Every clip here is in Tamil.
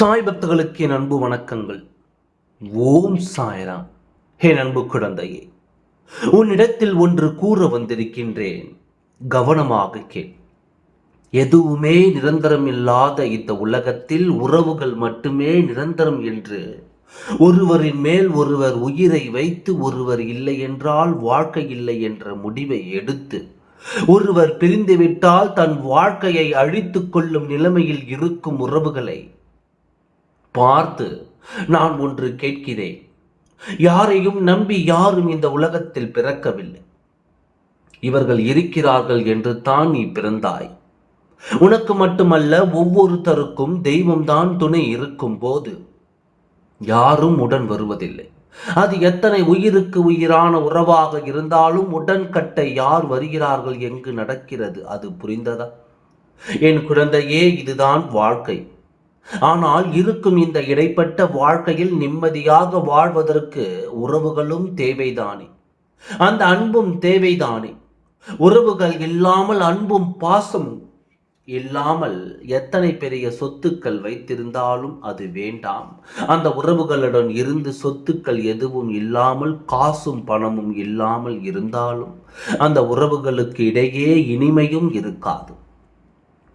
சாய் பக்தர்களுக்கு என் அன்பு வணக்கங்கள். ஓம் சாய்ராம். என் அன்பு குழந்தையே, உன்னிடத்தில் ஒன்று கூற வந்திருக்கின்றேன். கவனமாக கேள். எதுவுமே நிரந்தரம் இல்லாத இந்த உலகத்தில் உறவுகள் மட்டுமே நிரந்தரம் என்று ஒருவரின் மேல் ஒருவர் உயிரை வைத்து ஒருவர் இல்லை என்றால் வாழ்க்கை இல்லை என்ற முடிவை எடுத்து ஒருவர் பிரிந்துவிட்டால் தன் வாழ்க்கையை அழித்துக் கொள்ளும் நிலைமையில் இருக்கும் உறவுகளை பார்த்து நான் ஒன்று கேட்கிறேன். யாரையும் நம்பி யாரும் இந்த உலகத்தில் பிறக்கவில்லை. இவர்கள் இருக்கிறார்கள் என்று தான் நீ பிறந்தாய். உனக்கு மட்டுமல்ல, ஒவ்வொருத்தருக்கும் தெய்வம்தான் துணை இருக்கும் போது யாரும் உடன் வருவதில்லை. அது எத்தனை உயிருக்கு உயிரான உறவாக இருந்தாலும் உடன்கட்டை யார் வருகிறார்கள், எங்கு நடக்கிறது, அது புரிந்ததா? என் குழந்தையே, இதுதான் வாழ்க்கை. ஆனால் இருக்கும் இந்த இடைப்பட்ட வாழ்க்கையில் நிம்மதியாக வாழ்வதற்கு உறவுகளும் தேவைதானே, அந்த அன்பும் தேவைதானே. உறவுகள் இல்லாமல், அன்பும் பாசம் இல்லாமல் எத்தனை பெரிய சொத்துக்கள் வைத்திருந்தாலும் அது வேண்டாம். அந்த உறவுகளுடன் இருந்து சொத்துக்கள் எதுவும் இல்லாமல், காசும் பணமும் இல்லாமல் இருந்தாலும் அந்த உறவுகளுக்கு இடையே இனிமையும் இருக்காது.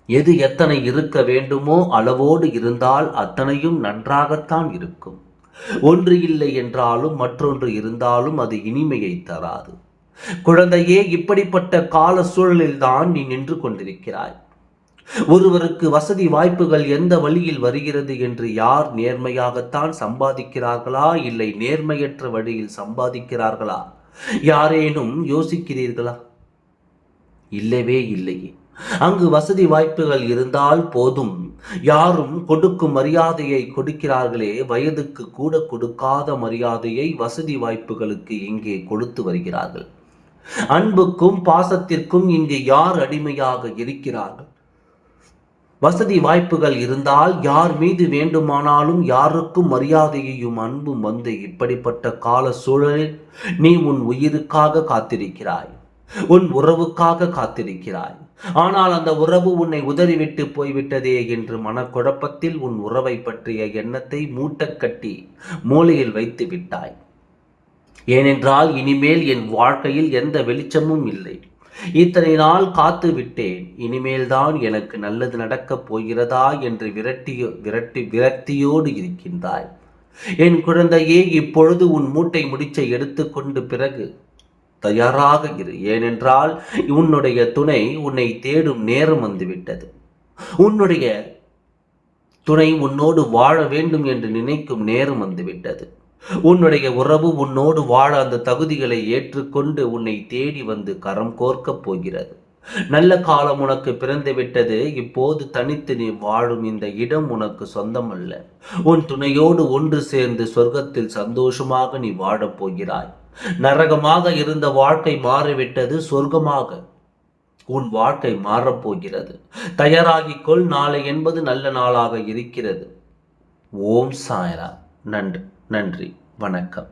எது எத்தனை இருக்க வேண்டுமோ அளவோடு இருந்தால் அத்தனையும் நன்றாகத்தான் இருக்கும். ஒன்று இல்லை என்றாலும் மற்றொன்று இருந்தாலும் அது இனிமையை தராது. குழந்தையே, இப்படிப்பட்ட கால சூழலில் தான் நீ நின்று கொண்டிருக்கிறாய். ஒருவருக்கு வசதி வாய்ப்புகள் எந்த வழியில் வருகிறது என்று, யார் நேர்மையாகத்தான் சம்பாதிக்கிறார்களா இல்லை நேர்மையற்ற வழியில் சம்பாதிக்கிறார்களா, யாரேனும் யோசிக்கிறீர்களா? இல்லவே இல்லையே. அங்கு வசதி வாய்ப்புகள் இருந்தால் போதும். யாரும் கொடுக்கும் மரியாதையை கொடுக்கிறார்களே, வயதுக்கு கூட கொடுக்காத மரியாதையை வசதி வாய்ப்புகளுக்கு இங்கே கொடுத்து வருகிறார்கள். அன்புக்கும் பாசத்திற்கும் இங்கு யார் அடிமையாக இருக்கிறார்கள்? வசதி வாய்ப்புகள் இருந்தால் யார் மீது வேண்டுமானாலும் யாருக்கும் மரியாதையையும் அன்பும் வந்து, இப்படிப்பட்ட கால சூழலில் நீ உன் உயிருக்காக காத்திருக்கிறாய், உன் உறவுக்காக காத்திருக்கிறாய். ஆனால் அந்த உறவு உன்னை உதறிவிட்டு போய்விட்டதே என்று மனக்குழப்பத்தில் உன் உறவை பற்றிய எண்ணத்தை மூட்டக்கட்டி மூலையில் வைத்து விட்டாய். ஏனென்றால் இனிமேல் என் வாழ்க்கையில் எந்த வெளிச்சமும் இல்லை. இத்தனை நாள் காத்து விட்டேன், இனிமேல்தான் எனக்கு நல்லது நடக்கப் போகிறதா என்று விரக்தியோடு இருக்கின்றாய். என் குழந்தையே, இப்பொழுது உன் மூட்டை முடிச்சை எடுத்துக்கொண்டு பிறகு தயாராக இரு. ஏனென்றால் உன்னுடைய துணை உன்னை தேடும் நேரம் வந்துவிட்டது. உன்னுடைய துணை உன்னோடு வாழ வேண்டும் என்று நினைக்கும் நேரம் வந்துவிட்டது. உன்னுடைய உறவு உன்னோடு வாழ அந்த தகுதிகளை ஏற்றுக்கொண்டு உன்னை தேடி வந்து கரம் கோர்க்கப் போகிறது. நல்ல காலம் உனக்கு பிறந்து விட்டது. இப்போது தனித்து நீ வாழும் இந்த இடம் உனக்கு சொந்தமல்ல. உன் துணையோடு ஒன்று சேர்ந்து சொர்க்கத்தில் சந்தோஷமாக நீ வாழப் போகிறாய். நரகமாக இருந்த வாழ்க்கை மாறிவிட்டது, சொர்க்கமாக உன் வாழ்க்கை மாறப்போகிறது. தயாராகிக்கொள், நாளை என்பது நல்ல நாளாக இருக்கிறது. ஓம் சாய்ராம். நன்றி, வணக்கம்.